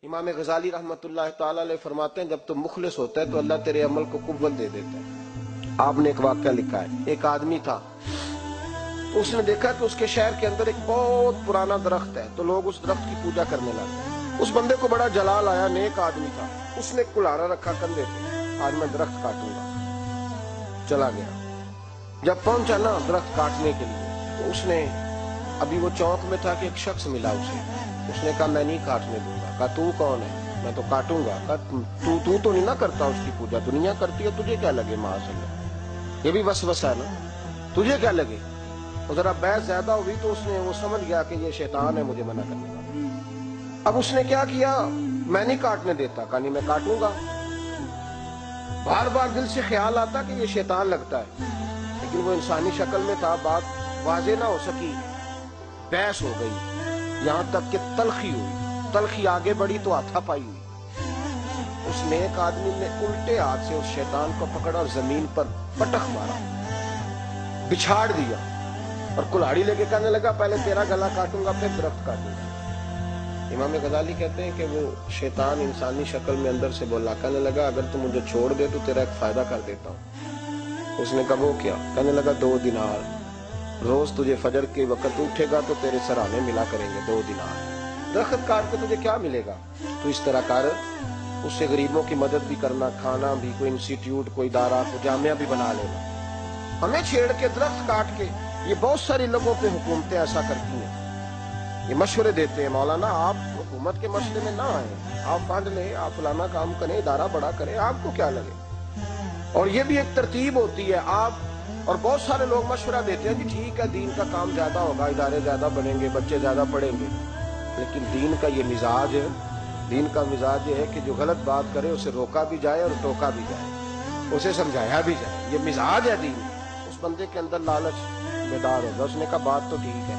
امام غزالی رحمۃ اللہ تعالی علیہ فرماتے ہیں جب تو مخلص ہوتا ہے تو اللہ تیرے عمل کو قوت دے دیتا ہے۔ آپ نے ایک واقعہ لکھا ہے، ایک آدمی تھا تو اس نے دیکھا کہ اس کے شہر کے اندر ایک بہت پرانا درخت ہے، تو لوگ اس درخت کی پوجا کرنے لگے۔ اس بندے کو بڑا جلال آیا، نیک آدمی تھا، اس نے کلہاڑا رکھا کندھے پہ، آج میں درخت کاٹوں گا۔ چلا گیا، جب پہنچا نا درخت کاٹنے کے لیے تو اس نے ابھی وہ چوک میں تھا کہ ایک شخص ملا اسے، اس نے کہا میں نہیں کاٹنے دوں گا۔ کہا تو کون ہے؟ میں تو کاٹوں گا۔ کہا تو نہیں نہ کرتا اس کی پوجا، دنیا کرتی ہے، تجھے کیا لگے؟ معاذ اللہ، یہ بھی وسوسہ ہے نا، تجھے کیا لگے؟ اور ذرا بحث زیادہ ہوئی تو اس نے وہ سمجھ گیا کہ یہ شیطان ہے مجھے منع کرنے والا۔ اب اس نے کیا کیا؟ میں نہیں کاٹنے دیتا۔ کہا نہیں میں کاٹوں گا۔ بار بار دل سے خیال آتا کہ یہ شیطان لگتا ہے، لیکن وہ انسانی شکل میں تھا، بات واضح نہ ہو سکی، بحث ہو گئی، یہاں تک کہ تلخی ہوئی، تلخی آگے بڑھی تو ہاتھا پائی ہوئی۔ اس نیک آدمی نے الٹے ہاتھ سے اس شیطان کو پکڑا اور زمین پر پٹخ مارا، بچھاڑ دیا، اور کلہاڑی لے کے کہنے لگا پہلے تیرا گلا کاٹوں گا پھر درخت کاٹوں گا۔ امام غزالی کہتے ہیں کہ وہ شیطان انسانی شکل میں اندر سے بولا، کہنے لگا اگر تم مجھے چھوڑ دے تو تیرا ایک فائدہ کر دیتا ہوں۔ اس نے کہا وہ کیا؟ کہنے لگا 2 دینار، روز تجھے فجر کے وقت اٹھے گا تو تیرے سرانے ملا کریں گے 2 دینار۔ درخت کاٹ کے تجھے کیا ملے گا؟ تو اس طرح کر، اس سے غریبوں کی مدد بھی کرنا، کھانا بھی، کوئی انسٹیٹیوٹ، کوئی ادارہ، کوئی جامعہ بھی بنا لینا۔ ہمیں چھیڑ کے درخت کاٹ کے، یہ بہت سارے لوگوں پہ حکومتیں ایسا کرتی ہیں، یہ مشورے دیتے ہیں مولانا آپ حکومت کے مسئلے میں نہ آئیں، آپ فنڈ لیں، آپ فلانا کام کریں، ادارہ بڑا کریں، آپ کو کیا لگے؟ اور یہ بھی ایک ترتیب ہوتی ہے۔ آپ اور بہت سارے لوگ مشورہ دیتے ہیں کہ ٹھیک ہے دین کا کام زیادہ ہوگا، ادارے زیادہ بنیں گے، بچے زیادہ پڑھیں گے، لیکن دین کا یہ مزاج ہے، دین کا مزاج یہ ہے کہ جو غلط بات کرے اسے روکا بھی جائے اور ٹوکا بھی جائے، اسے سمجھایا بھی جائے، یہ مزاج ہے دین۔ اس بندے کے اندر لالچ بیدار ہوگا، اس نے کہا بات تو ٹھیک ہے،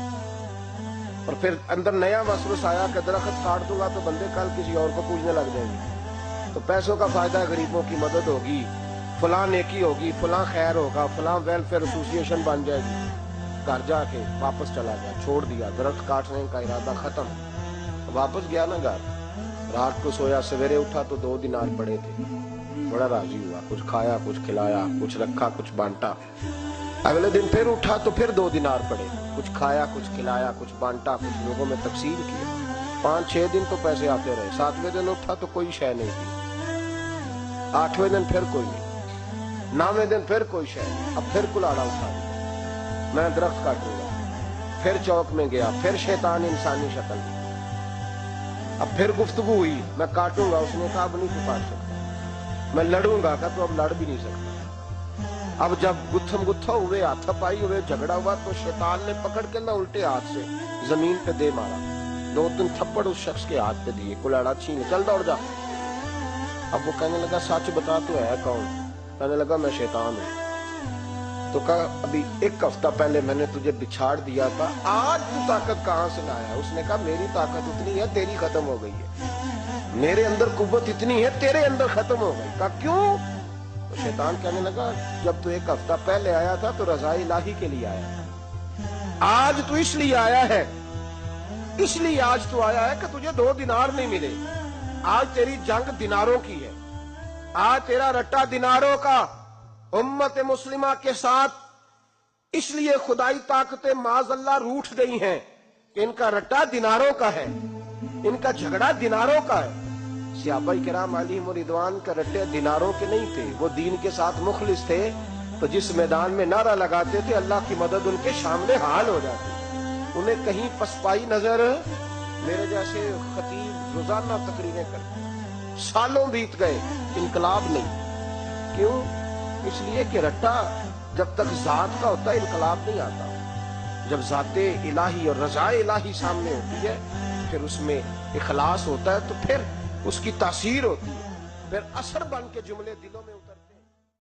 اور پھر اندر نیا وسوسہ آیا کہ درخت کاٹ دوں گا تو بندے کل کسی اور کو پوجنے لگ جائیں گے، تو پیسوں کا فائدہ ہے، غریبوں کی مدد ہوگی، فلاں نیکی ہوگی، فلاں خیر ہوگا، فلاں ویلفیئر ایسوسی ایشن بن جائے گی۔ گھر جا کے واپس چلا گیا، چھوڑ دیا، درخت کاٹنے کا ارادہ ختم۔ واپس گیا نا گھر، رات کو سویا، سویرے اٹھا تو 2 دینار پڑے تھے، بڑا راضی ہوا، کچھ کھایا، کچھ کھلایا، کچھ رکھا، کچھ بانٹا۔ اگلے دن پھر اٹھا تو پھر 2 دینار پڑے، کچھ کھایا، کچھ کھلایا، کچھ بانٹا، کچھ لوگوں میں تقسیم کیا۔ 5-6 دن تو پیسے آتے رہے، 7ویں دن اٹھا تو کوئی شے نہیں تھی، 8ویں دن پھر کوئی نہیں، 9ویں دن پھر کوئی شے نہیں۔ اب پھر کلاڑا اٹھا دیا، میں درخت کاٹوں گا۔ پھر چوک میں گیا، پھر شیطان انسانی شکل دی، اب پھر گفتگو ہوئی، میں کاٹوں گا۔ اس نے کہا اب نہیں تو کاٹ سکتا، میں لڑوں گا۔ کہا تو اب لڑ بھی نہیں سکتا۔ اب جب گتھم گتھا ہوئے، ہاتھا پائی ہوئے، جھگڑا ہوا تو شیطان نے پکڑ کے نہ الٹے ہاتھ سے زمین پہ دے مارا، 2-3 تھپڑ اس شخص کے ہاتھ پہ دیے، کلاڑا چھین، چل دوڑ جا۔ اب وہ کہنے لگا سچ بتا تو ہے کون؟ کہنے لگا میں شیطان ہوں۔ تو کہا ابھی 1 ہفتہ پہلے میں نے تجھے بچھاڑ دیا تھا، آج تو طاقت کہاں سے لایا؟ اس نے کہا میری طاقت اتنی ہے تیری ختم ہو گئی ہے، میرے اندر قوت اتنی ہے تیرے اندر ختم ہو گئی۔ کہا کیوں؟ تو شیطان کہنے لگا جب تو 1 ہفتہ پہلے آیا تھا تو رضا الہی کے لیے آیا تھا، آج تو اس لیے آیا ہے، اس لیے آج تو آیا ہے کہ تجھے 2 دینار نہیں ملے، آج تیری جنگ دیناروں کی ہے، آج تیرا رٹا دیناروں کا امت مسلمہ کے ساتھ۔ اس لیے خدائی طاقتیں معاذ اللہ روٹھ گئی ہیں کہ ان کا رٹا دیناروں کا ہے، ان کا جھگڑا دیناروں کا ہے۔ صحابہ کرام علیہم رضوان کا رٹے دیناروں کے نہیں تھے، وہ دین کے ساتھ مخلص تھے، تو جس میدان میں نعرہ لگاتے تھے اللہ کی مدد ان کے سامنے حال ہو جاتی، انہیں کہیں پسپائی نظر۔ میرے جیسے خطیب روزانہ تقریریں کرتے، سالوں بیت گئے، انقلاب نہیں۔ کیوں؟ اس لیے کہ رٹا جب تک ذات کا ہوتا ہے انقلاب نہیں آتا، جب ذات الہی اور رضا الہی سامنے ہوتی ہے پھر اس میں اخلاص ہوتا ہے تو پھر اس کی تاثیر ہوتی ہے، پھر اثر بن کے جملے دلوں میں